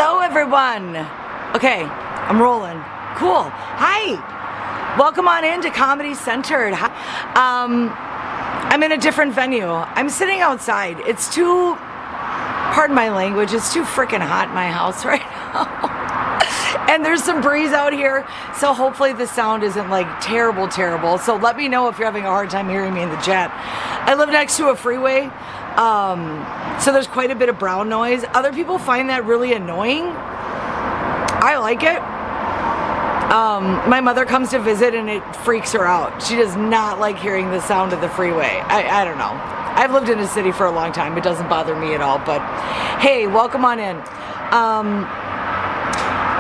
Hello, everyone. Okay, I'm rolling. Cool. Hi. Welcome on into Comedy Centered. I'm in a different venue. I'm sitting outside. It's too, pardon my language, it's too freaking hot in my house right now. And there's some breeze out here, so hopefully the sound isn't like terrible. So let me know if you're having a hard time hearing me in the chat. I live next to a freeway, so there's quite a bit of brown noise. Other people find that really annoying. I like it. My mother comes to visit and it freaks her out. She does not like hearing the sound of the freeway. I don't know. I've lived in a city for a long time. It doesn't bother me at all, but hey, welcome on in.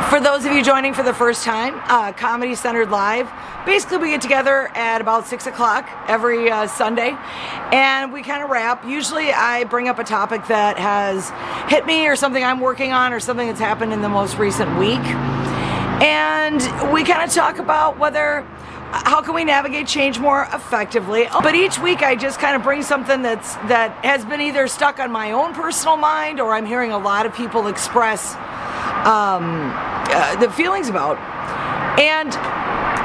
For those of you joining for the first time, Comedy Centered Live, basically we get together at about 6 o'clock every Sunday, and we kind of rap. Usually I bring up a topic that has hit me or something I'm working on or something that's happened in the most recent week. And we kind of talk about how can we navigate change more effectively. But each week I just kind of bring something that has been either stuck on my own personal mind or I'm hearing a lot of people express the feelings about. And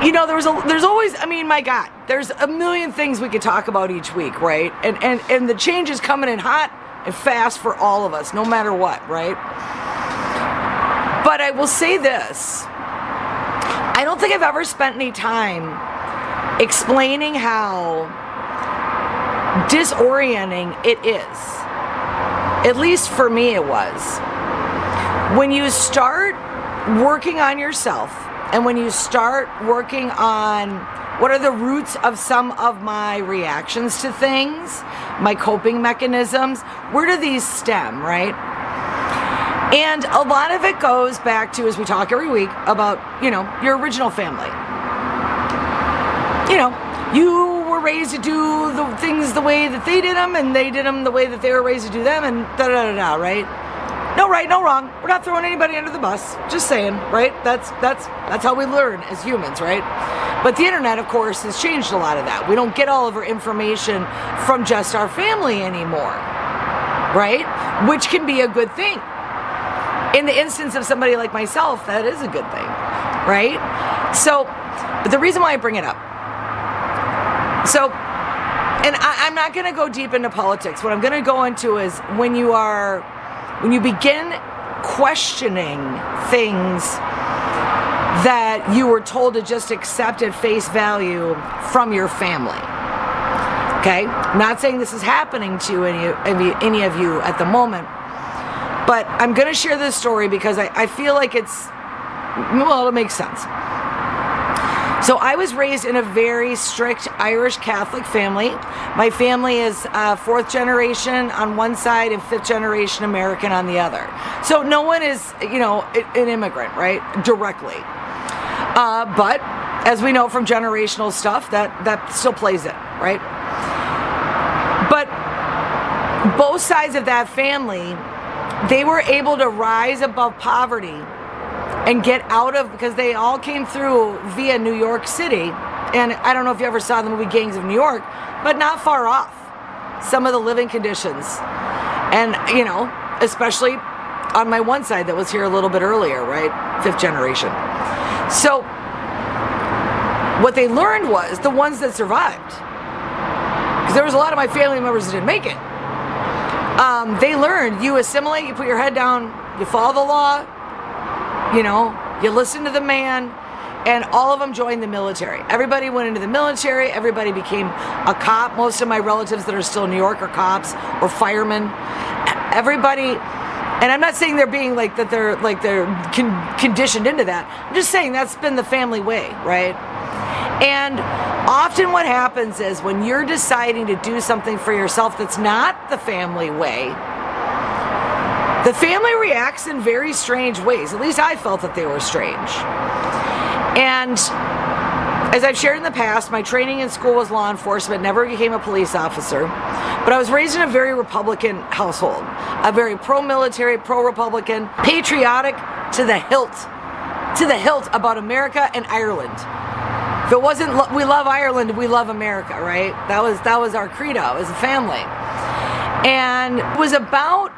you know, there's always, I mean, my God, there's a million things we could talk about each week, right? And the change is coming in hot and fast for all of us, no matter what, right? But I will say this. I don't think I've ever spent any time explaining how disorienting it is. At least for me it was. When you start working on yourself and when you start working on what are the roots of some of my reactions to things, my coping mechanisms, where do these stem, right? And a lot of it goes back to, as we talk every week, about, you know, your original family. You know, you were raised to do the things the way that they did them, and they did them the way that they were raised to do them, and da-da-da-da, right? No right, no wrong. We're not throwing anybody under the bus. Just saying, right? That's how we learn as humans, right? But the internet, of course, has changed a lot of that. We don't get all of our information from just our family anymore, right? Which can be a good thing. In the instance of somebody like myself, that is a good thing, right? So, but the reason why I bring it up, so, and I'm not going to go deep into politics. What I'm going to go into is when you begin questioning things that you were told to just accept at face value from your family. Okay? I'm not saying this is happening to any of you at the moment. But I'm going to share this story because I feel like it makes sense. So I was raised in a very strict Irish Catholic family. My family is fourth generation on one side and fifth generation American on the other. So no one is, you know, an immigrant, right? Directly. But as we know from generational stuff, that still plays it, right? But both sides of that family, they were able to rise above poverty and get out of, because they all came through via New York City. And I don't know if you ever saw the movie Gangs of New York, but not far off some of the living conditions. And, you know, especially on my one side that was here a little bit earlier, right? Fifth generation. So what they learned was the ones that survived, because there was a lot of my family members that didn't make it. They learned, you assimilate, you put your head down, you follow the law, you know, you listen to the man, and all of them joined the military. Everybody went into the military, everybody became a cop. Most of my relatives that are still in New York are cops or firemen. Everybody, and I'm not saying they're being like that, they're conditioned into that. I'm just saying that's been the family way, right? And often what happens is when you're deciding to do something for yourself that's not the family way, the family reacts in very strange ways. At least I felt that they were strange. And as I've shared in the past, my training in school was law enforcement, never became a police officer. But I was raised in a very Republican household, a very pro-military, pro-Republican, patriotic to the hilt about America and Ireland. If it wasn't we love Ireland, we love America, right? That was our credo as a family. And it was about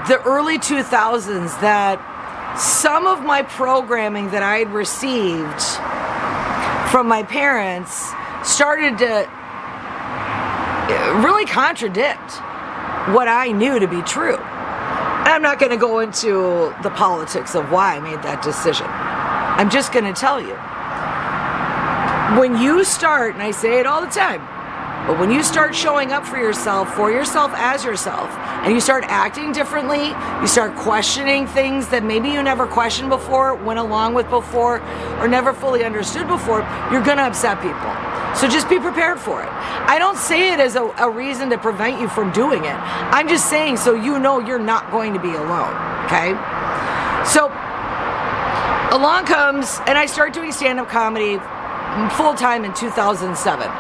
the early 2000s that some of my programming that I had received from my parents started to really contradict what I knew to be true. And I'm not going to go into the politics of why I made that decision. I'm just going to tell you. When you start, and I say it all the time, but when you start showing up for yourself as yourself, and you start acting differently, you start questioning things that maybe you never questioned before, went along with before, or never fully understood before, you're going to upset people. So just be prepared for it. I don't say it as a reason to prevent you from doing it. I'm just saying so you know you're not going to be alone, okay? So along comes, and I start doing stand-up comedy full-time in 2007.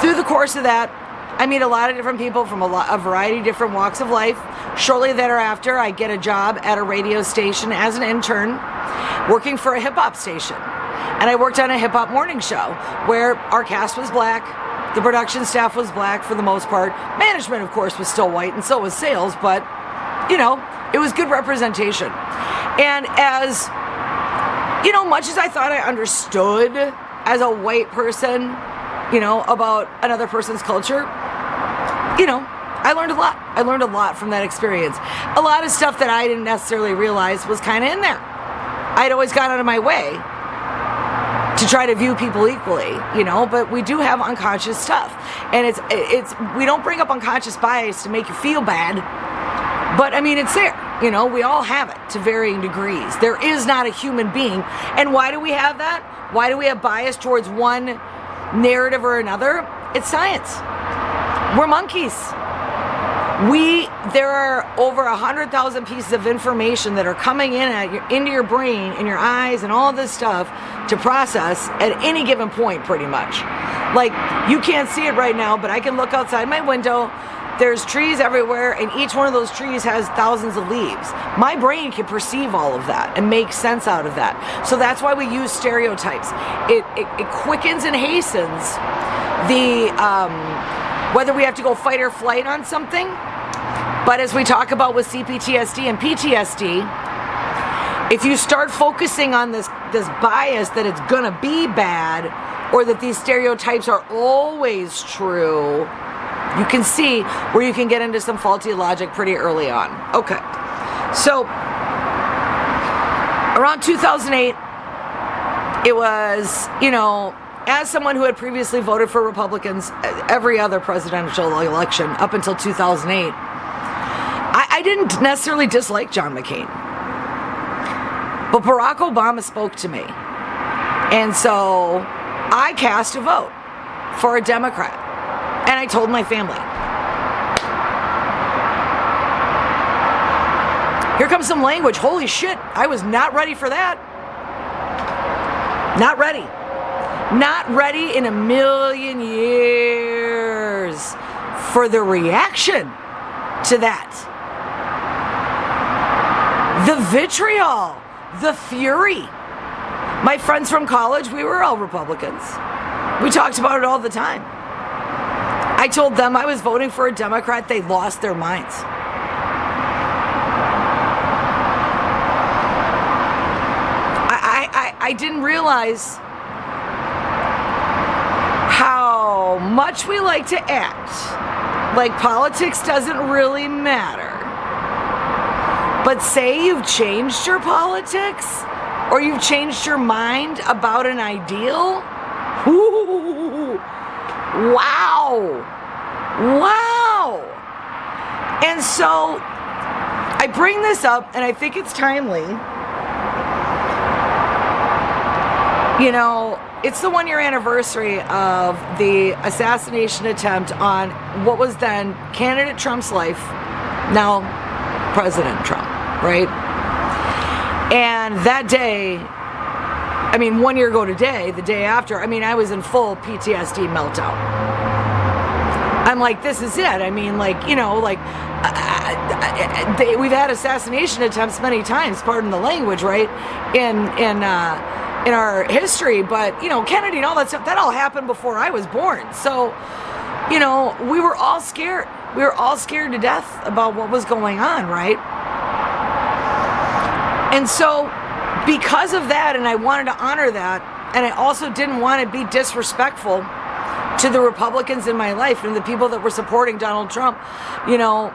Through the course of that, I meet a lot of different people from a variety of different walks of life. Shortly thereafter, I get a job at a radio station as an intern, working for a hip-hop station. And I worked on a hip-hop morning show where our cast was black, the production staff was black for the most part. Management, of course, was still white, and so was sales, but, you know, it was good representation. And as, you know, much as I thought I understood as a white person, you know, about another person's culture, you know, I learned a lot. I learned a lot from that experience. A lot of stuff that I didn't necessarily realize was kind of in there. I'd always gone out of my way to try to view people equally, you know, but we do have unconscious stuff. And it's we don't bring up unconscious bias to make you feel bad, but I mean, it's there. You know, we all have it to varying degrees. There is not a human being. And why do we have that? Why do we have bias towards one narrative or another? It's science. We're monkeys. There are over 100,000 pieces of information that are coming into your brain and your eyes and all this stuff to process at any given point, pretty much. Like, you can't see it right now, but I can look outside my window. There's trees everywhere, and each one of those trees has thousands of leaves. My brain can perceive all of that and make sense out of that. So that's why we use stereotypes. It quickens and hastens the whether we have to go fight or flight on something. But as we talk about with CPTSD and PTSD, if you start focusing on this bias that it's gonna be bad, or that these stereotypes are always true, you can see where you can get into some faulty logic pretty early on. Okay, so around 2008, it was, you know, as someone who had previously voted for Republicans every other presidential election up until 2008, I didn't necessarily dislike John McCain. But Barack Obama spoke to me. And so I cast a vote for a Democrat. And I told my family. Here comes some language. Holy shit, I was not ready for that. Not ready. Not ready in a million years for the reaction to that. The vitriol, the fury. My friends from college, we were all Republicans. We talked about it all the time. I told them I was voting for a Democrat. They lost their minds. I didn't realize how much we like to act like politics doesn't really matter. But say you've changed your politics, or you've changed your mind about an ideal. Ooh, wow. Wow. And so I bring this up, and I think it's timely. You know, it's the 1-year anniversary of the assassination attempt on what was then candidate Trump's life, now President Trump, right? And that day, I mean, 1 year ago today, the day after, I mean, I was in full PTSD meltdown. I'm like, this is it. I mean, like, you know, like, we've had assassination attempts many times, pardon the language, right? In our history, but, you know, Kennedy and all that stuff, that all happened before I was born. So, you know, we were all scared. We were all scared to death about what was going on, right? And so because of that, and I wanted to honor that, and I also didn't want to be disrespectful to the Republicans in my life and the people that were supporting Donald Trump, you know,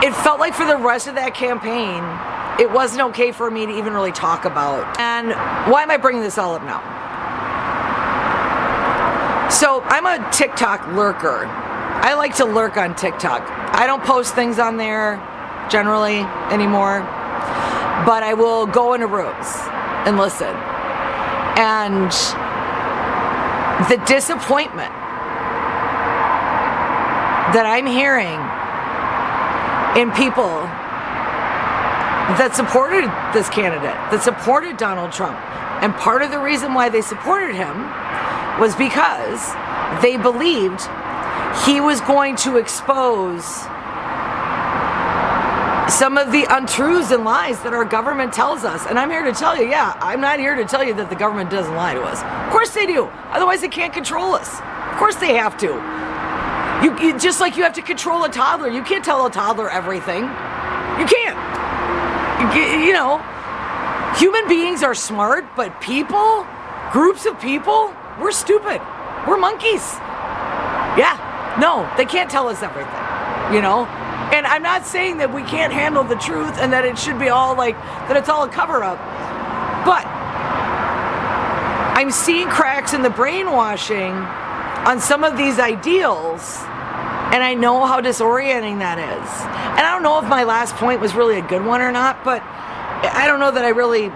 it felt like for the rest of that campaign, it wasn't okay for me to even really talk about. And why am I bringing this all up now? So I'm a TikTok lurker. I like to lurk on TikTok. I don't post things on there generally anymore, but I will go into rooms and listen. And the disappointment that I'm hearing in people that supported this candidate, that supported Donald Trump, and part of the reason why they supported him was because they believed he was going to expose some of the untruths and lies that our government tells us. And I'm here to tell you, yeah, I'm not here to tell you that the government doesn't lie to us. Of course they do. Otherwise they can't control us. Of course they have to. You just like you have to control a toddler. You can't tell a toddler everything. You can't. You know, human beings are smart, but people, groups of people, we're stupid. We're monkeys. Yeah, no, they can't tell us everything, you know? And I'm not saying that we can't handle the truth and that it should be all like, that it's all a cover-up. But I'm seeing cracks in the brainwashing on some of these ideals, and I know how disorienting that is. And I don't know if my last point was really a good one or not, but I don't know that I really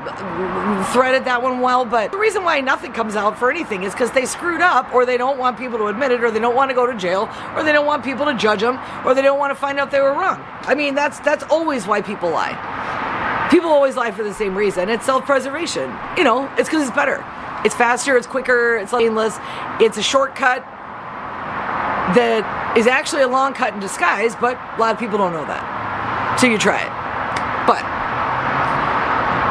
threaded that one well. But the reason why nothing comes out for anything is because they screwed up, or they don't want people to admit it, or they don't want to go to jail, or they don't want people to judge them, or they don't want to find out they were wrong. I mean, that's always why people lie. People always lie for the same reason. It's self-preservation. You know, it's because it's better. It's faster, it's quicker, it's painless, it's a shortcut that is actually a long cut in disguise, but a lot of people don't know that. So you try it.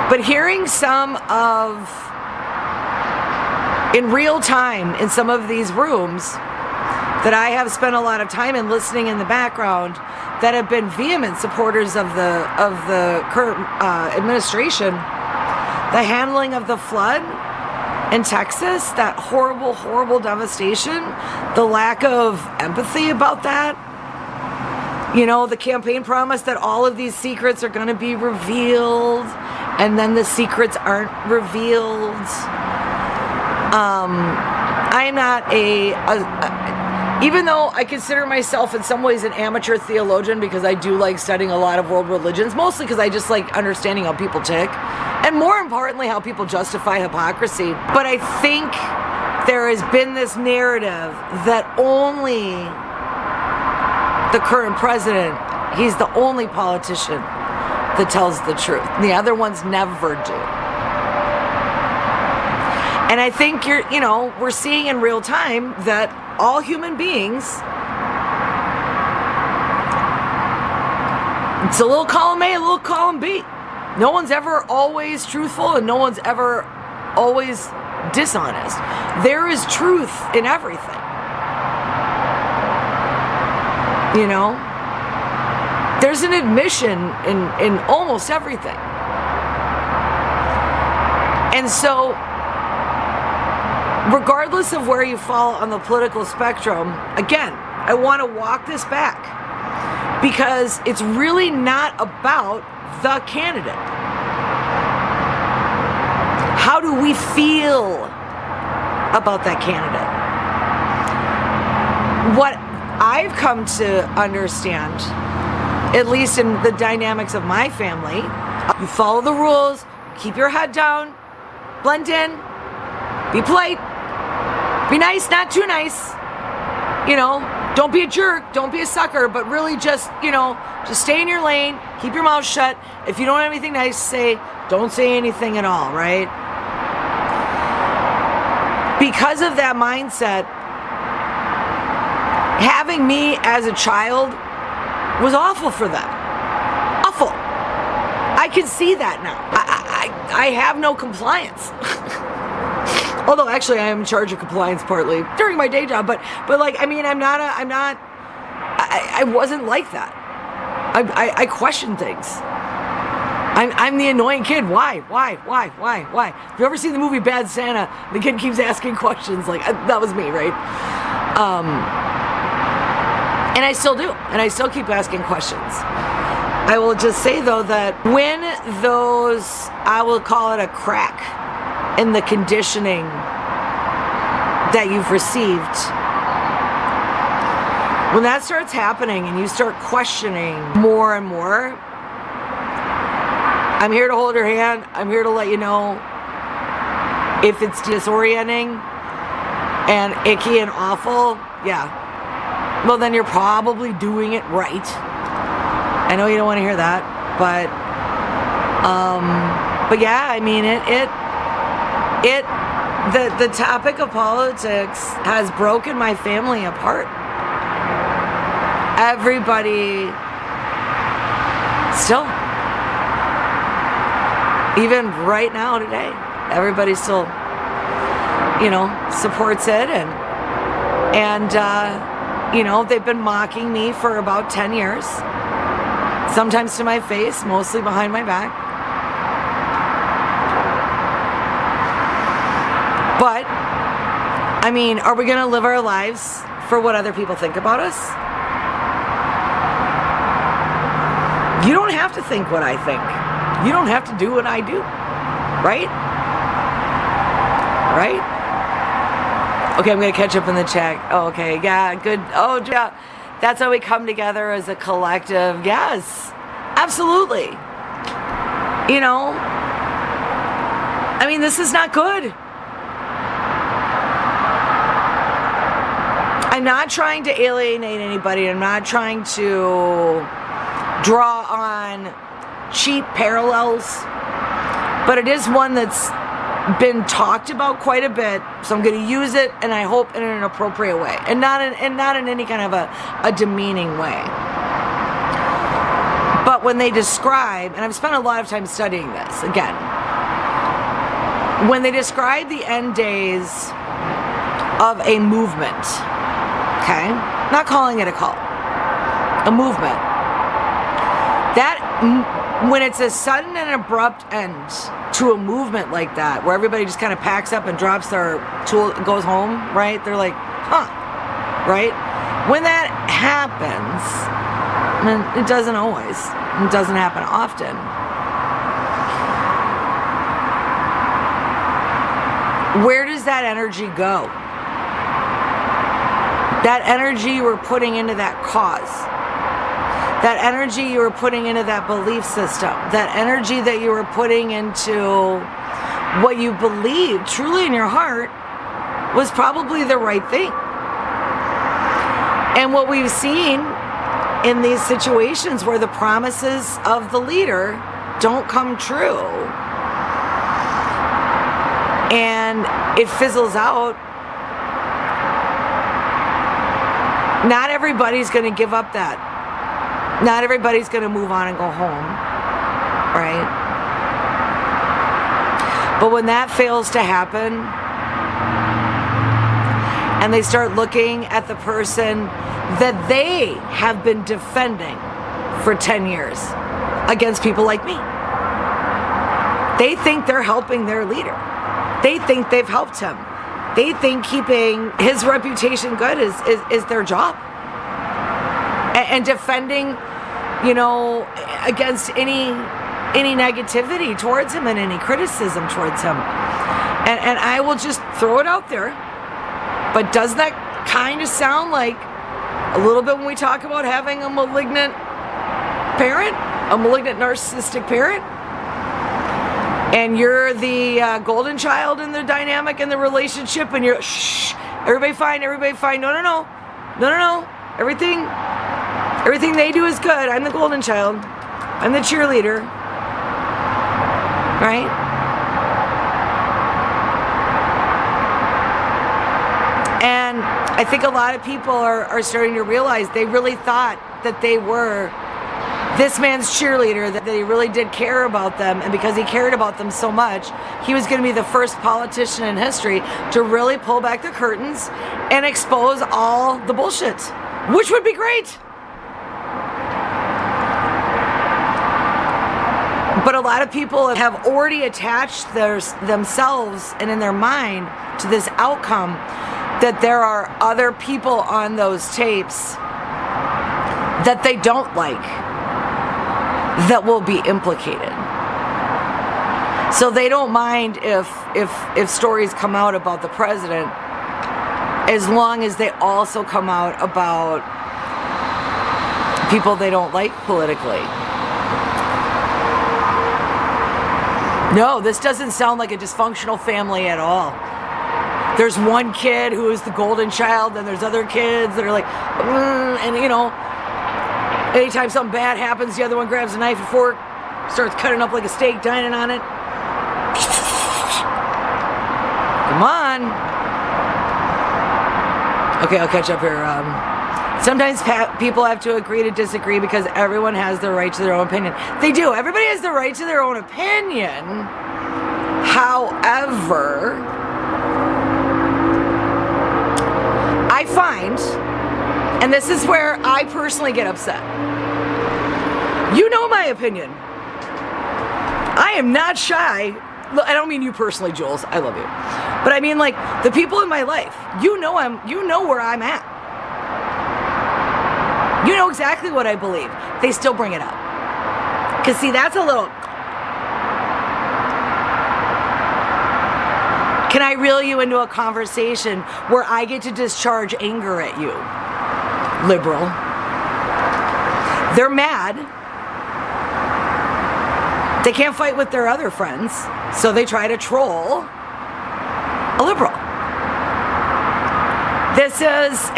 But hearing some of, in real time, in some of these rooms that I have spent a lot of time in listening in the background, that have been vehement supporters of the current administration, the handling of the flood in Texas, that horrible, horrible devastation, the lack of empathy about that. You know, the campaign promise that all of these secrets are going to be revealed, and then the secrets aren't revealed. I'm not even though I consider myself in some ways an amateur theologian, because I do like studying a lot of world religions, mostly because I just like understanding how people tick, and more importantly, how people justify hypocrisy. But I think there has been this narrative that only the current president, he's the only politician that tells the truth. The other ones never do. And I think we're seeing in real time that all human beings, it's a little column A, a little column B. No one's ever always truthful, and no one's ever always dishonest. There is truth in everything. You know? There's an admission in almost everything. And so, regardless of where you fall on the political spectrum, again, I want to walk this back, because it's really not about the candidate. How do we feel about that candidate? What I've come to understand, at least in the dynamics of my family, you follow the rules, keep your head down, blend in, be polite, be nice, not too nice, you know, don't be a jerk, don't be a sucker, but really just stay in your lane, keep your mouth shut. If you don't have anything nice to say, don't say anything at all, right? Because of that mindset, having me as a child was awful for them. Awful. I can see that now. I have no compliance. Although actually I am in charge of compliance partly during my day job, but like, I mean, I wasn't like that. I question things. I'm the annoying kid. Why? Have you ever seen the movie Bad Santa? The kid keeps asking questions. Like, that was me, right? And I still do. And I still keep asking questions. I will just say, though, that when those, I will call it a crack in the conditioning that you've received, when that starts happening and you start questioning more and more, I'm here to hold your hand. I'm here to let you know if it's disorienting and icky and awful, yeah, well, then you're probably doing it right. I know you don't want to hear that, but yeah, I mean, the topic of politics has broken my family apart. Everybody still, even right now today, everybody still, supports it, and they've been mocking me for about 10 years. Sometimes to my face, mostly behind my back. But, I mean, are we going to live our lives for what other people think about us? You don't have to think what I think. You don't have to do what I do. Right? Right? Okay, I'm going to catch up in the chat. Oh, okay, yeah, good. Oh, yeah. That's how we come together as a collective. Yes, absolutely. I mean, this is not good. I'm not trying to alienate anybody. I'm not trying to draw on cheap parallels. But it is one that's been talked about quite a bit, so I'm going to use it, and I hope in an appropriate way, and not in any kind of a demeaning way. But when they describe, and I've spent a lot of time studying this again, when they describe the end days of a movement, okay, not calling it a cult, a movement, that when it's a sudden and abrupt end to a movement like that, where everybody just kind of packs up and drops their tool and goes home, right? They're like, huh, right? When that happens, and it doesn't always, it doesn't happen often, where does that energy go? That energy you were putting into that cause, that energy you were putting into that belief system, that energy that you were putting into what you believed truly in your heart was probably the right thing. And what we've seen in these situations where the promises of the leader don't come true and it fizzles out, not everybody's going to give up that. Not everybody's going to move on and go home, right? But when that fails to happen, and they start looking at the person that they have been defending for 10 years against people like me, they think they're helping their leader. They think they've helped him. They think keeping his reputation good is their job. And defending, against any negativity towards him and any criticism towards him. And I will just throw it out there. But doesn't that kind of sound like a little bit when we talk about having a malignant parent, a malignant narcissistic parent? And you're the golden child in the dynamic in the relationship, and you're, shh, everybody fine. No. Everything they do is good. I'm the golden child. I'm the cheerleader. Right? And I think a lot of people are starting to realize they really thought that they were this man's cheerleader, that he really did care about them, and because he cared about them so much, he was going to be the first politician in history to really pull back the curtains and expose all the bullshit, which would be great. But a lot of people have already attached themselves and in their mind to this outcome that there are other people on those tapes that they don't like that will be implicated. So they don't mind if stories come out about the president, as long as they also come out about people they don't like politically. No, this doesn't sound like a dysfunctional family at all. There's one kid who is the golden child, and there's other kids that are like, and you know, anytime something bad happens, the other one grabs a knife and fork, starts cutting up like a steak, dining on it. Come on. Okay, I'll catch up here. Sometimes people have to agree to disagree because everyone has the right to their own opinion. They do. Everybody has the right to their own opinion. However, I find, and this is where I personally get upset. You know my opinion. I am not shy. I don't mean you personally, Jules. I love you. But I mean like the people in my life. You know where I'm at. You know exactly what I believe. They still bring it up. Because see, that's a little... Can I reel you into a conversation where I get to discharge anger at you? Liberal. They're mad. They can't fight with their other friends, so they try to troll a liberal. This is,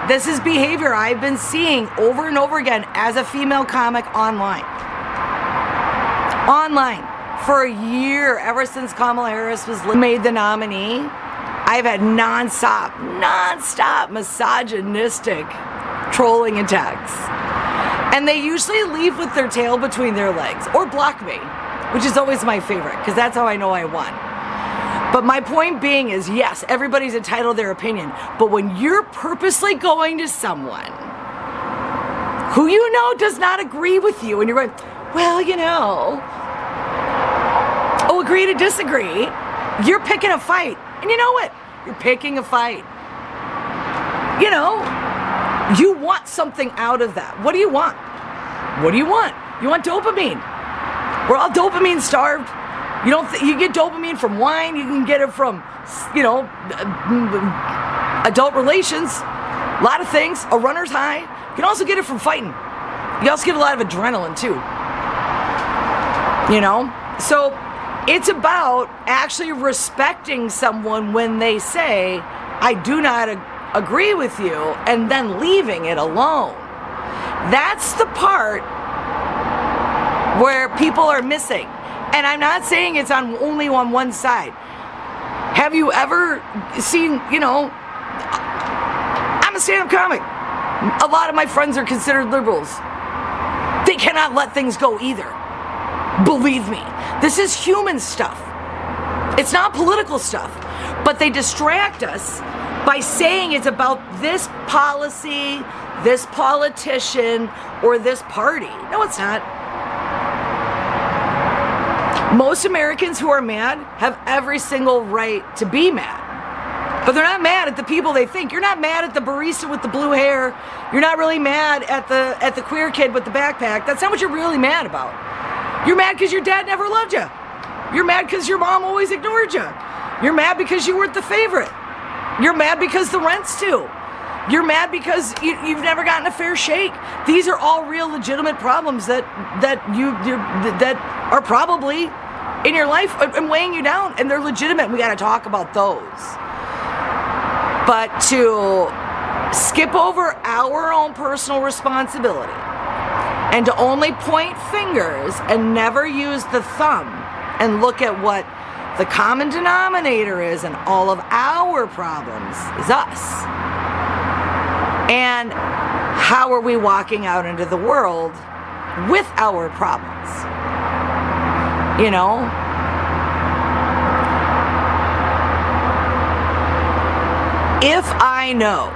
this is behavior I've been seeing over and over again as a female comic online. Online. For a year, ever since Kamala Harris was made the nominee, I've had non-stop misogynistic trolling attacks. And they usually leave with their tail between their legs or block me, which is always my favorite because that's how I know I won. But my point being is, yes, everybody's entitled to their opinion. But when you're purposely going to someone who you know does not agree with you and you're going, well, you know, agree to disagree, you're picking a fight. And you know what? You're picking a fight. You know, you want something out of that. What do you want? What do you want? You want dopamine. We're all dopamine starved. You get dopamine from wine. You can get it from, you know, adult relations. A lot of things. A runner's high. You can also get it from fighting. You also get a lot of adrenaline too. You know? So it's about actually respecting someone when they say, I do not agree with you, and then leaving it alone. That's the part where people are missing. And I'm not saying it's only on one side. Have you ever seen, you know, I'm a stand-up comic. A lot of my friends are considered liberals. They cannot let things go either. Believe me. This is human stuff. It's not political stuff. But they distract us by saying it's about this policy, this politician, or this party. No, it's not. Most Americans who are mad have every single right to be mad. But they're not mad at the people they think. You're not mad at the barista with the blue hair. You're not really mad at the queer kid with the backpack. That's not what you're really mad about. You're mad because your dad never loved you. You're mad because your mom always ignored you. You're mad because you weren't the favorite. You're mad because the rent's due. You're mad because you've never gotten a fair shake. These are all real legitimate problems that are probably in your life and weighing you down, and they're legitimate. We got to talk about those. But to skip over our own personal responsibility and to only point fingers and never use the thumb and look at what the common denominator is in all of our problems is us. And how are we walking out into the world with our problems? You know? If I know,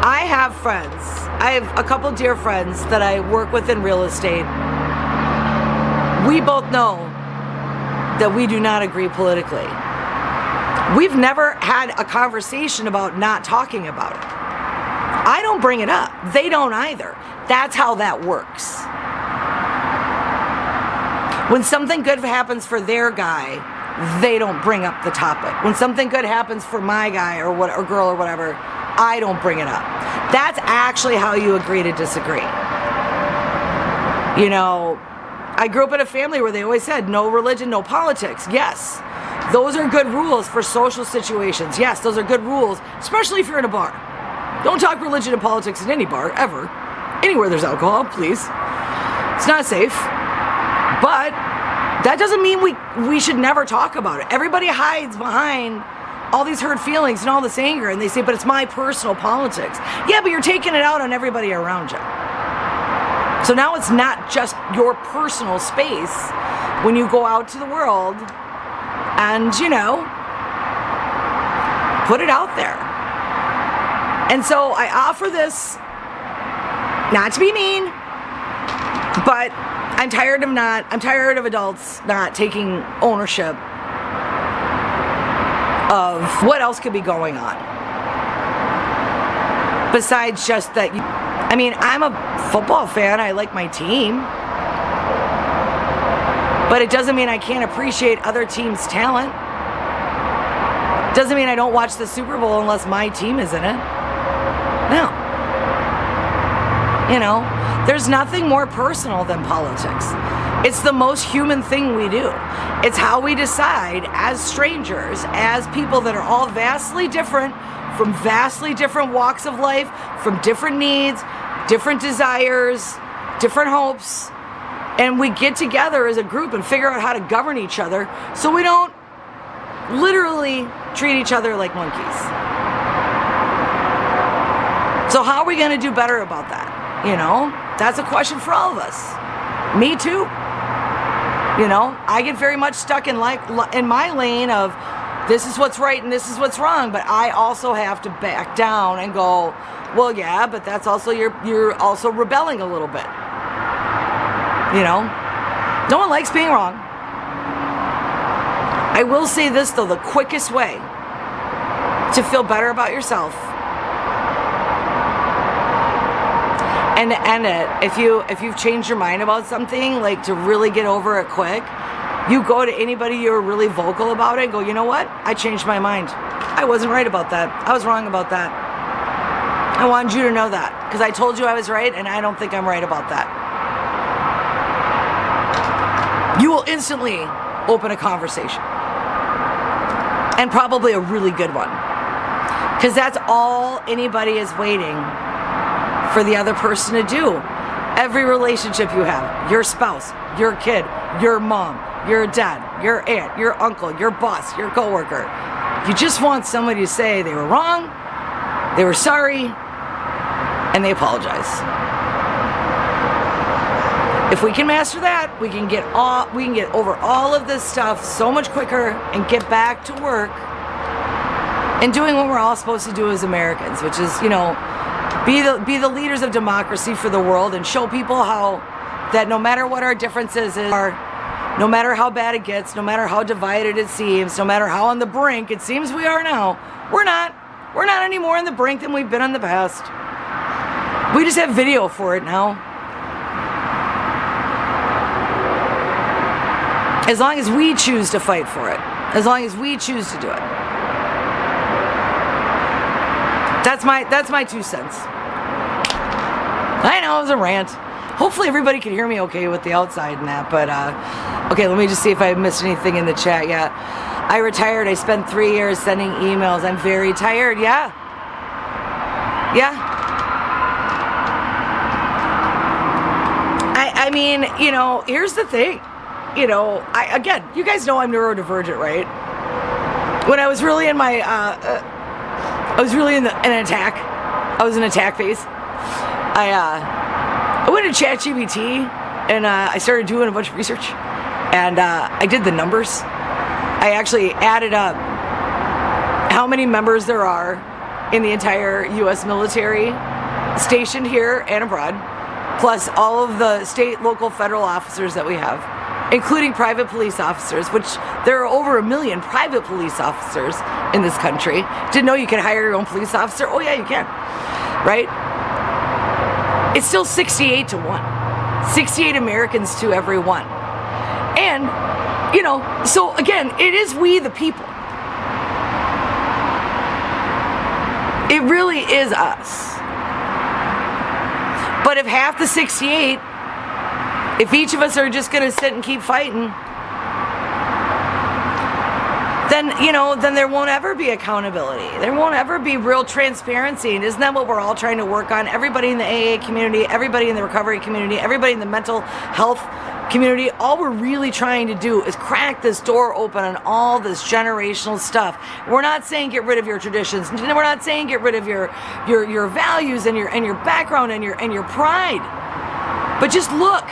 I have friends, I have a couple dear friends that I work with in real estate, we both know that we do not agree politically. We've never had a conversation about not talking about it. I don't bring it up. They don't either. That's how that works. When something good happens for their guy, they don't bring up the topic. When something good happens for my guy or girl or whatever, I don't bring it up. That's actually how you agree to disagree. You know, I grew up in a family where they always said no religion, no politics. Yes, those are good rules for social situations. Yes, those are good rules, especially if you're in a bar. Don't talk religion and politics in any bar, ever. Anywhere there's alcohol, please. It's not safe. But that doesn't mean we should never talk about it. Everybody hides behind all these hurt feelings and all this anger, and they say, but it's my personal politics. Yeah, but you're taking it out on everybody around you. So now it's not just your personal space when you go out to the world and, you know, put it out there. And so I offer this, not to be mean, but I'm tired of adults not taking ownership of what else could be going on. Besides just that, I mean, I'm a football fan, I like my team. But it doesn't mean I can't appreciate other teams' talent. Doesn't mean I don't watch the Super Bowl unless my team is in it. No. You know, there's nothing more personal than politics. It's the most human thing we do. It's how we decide as strangers, as people that are all vastly different, from vastly different walks of life, from different needs, different desires, different hopes, and we get together as a group and figure out how to govern each other so we don't literally treat each other like monkeys. So how are we going to do better about that? You know, that's a question for all of us. Me too. You know, I get very much stuck in my lane of this is what's right and this is what's wrong, but I also have to back down and go, well, yeah, but that's also you're also rebelling a little bit. You know, no one likes being wrong. I will say this though, the quickest way to feel better about yourself and to end it, if you've changed your mind about something, like to really get over it quick, you go to anybody you're really vocal about it and go, you know what? I changed my mind. I wasn't right about that. I was wrong about that. I wanted you to know that because I told you I was right and I don't think I'm right about that. You will instantly open a conversation. And probably a really good one. Because that's all anybody is waiting for the other person to do. Every relationship you have, your spouse, your kid, your mom, your dad, your aunt, your uncle, your boss, your coworker. You just want somebody to say they were wrong, they were sorry, and they apologize. If we can master that, we can get over all of this stuff so much quicker and get back to work and doing what we're all supposed to do as Americans, which is, you know, be the leaders of democracy for the world and show people how that no matter what our differences are, no matter how bad it gets, no matter how divided it seems, no matter how on the brink it seems we are now, we're not any more on the brink than we've been in the past. We just have video for it now. As long as we choose to fight for it. As long as we choose to do it. That's my 2 cents. I know it was a rant. Hopefully everybody can hear me okay with the outside and that, but okay, let me just see if I missed anything in the chat. Yeah. I retired. I spent 3 years sending emails. I'm very tired. Yeah. I mean, you know, here's the thing. You know, again, you guys know I'm neurodivergent, right? When I was really in my, I was really in an attack. I was in attack phase. I went to ChatGPT and I started doing a bunch of research, and I did the numbers. I actually added up how many members there are in the entire U.S. military stationed here and abroad, plus all of the state, local, federal officers that we have. including private police officers, which there are over 1 million private police officers in this country. Didn't know you could hire your own police officer? Oh yeah, you can, right? It's still 68 to 1. 68 Americans to every one. And, so again, it is we the people. It really is us. But if half the 68, if each of us are just going to sit and keep fighting, then there won't ever be accountability. There won't ever be real transparency. And isn't that what we're all trying to work on? Everybody in the AA community, everybody in the recovery community, everybody in the mental health community, all we're really trying to do is crack this door open on all this generational stuff. We're not saying get rid of your traditions. We're not saying get rid of your values and your background and your pride. But just look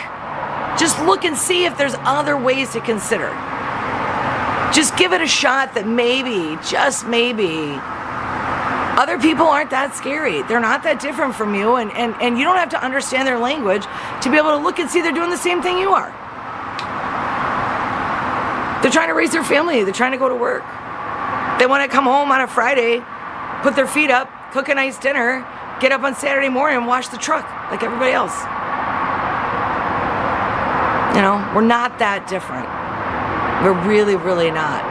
and see if there's other ways to consider. Just give it a shot that maybe, just maybe, other people aren't that scary. They're not that different from you, and you don't have to understand their language to be able to look and see they're doing the same thing you are. They're trying to raise their family. They're trying to go to work. They want to come home on a Friday, put their feet up, cook a nice dinner, get up on Saturday morning and wash the truck like everybody else. We're not that different. We're really, really not.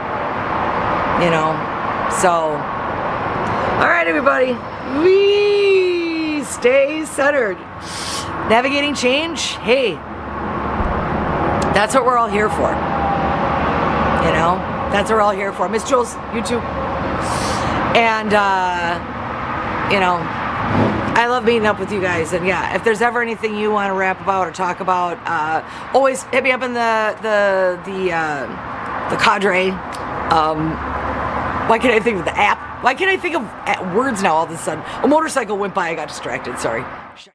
So, all right, everybody. We stay centered. Navigating change, hey, that's what we're all here for. That's what we're all here for. Miss Jules, you too. And, I love meeting up with you guys. And yeah, if there's ever anything you want to rap about or talk about, always hit me up in the cadre. Why can't I think of the app? Why can't I think of words now all of a sudden? A motorcycle went by, I got distracted, sorry.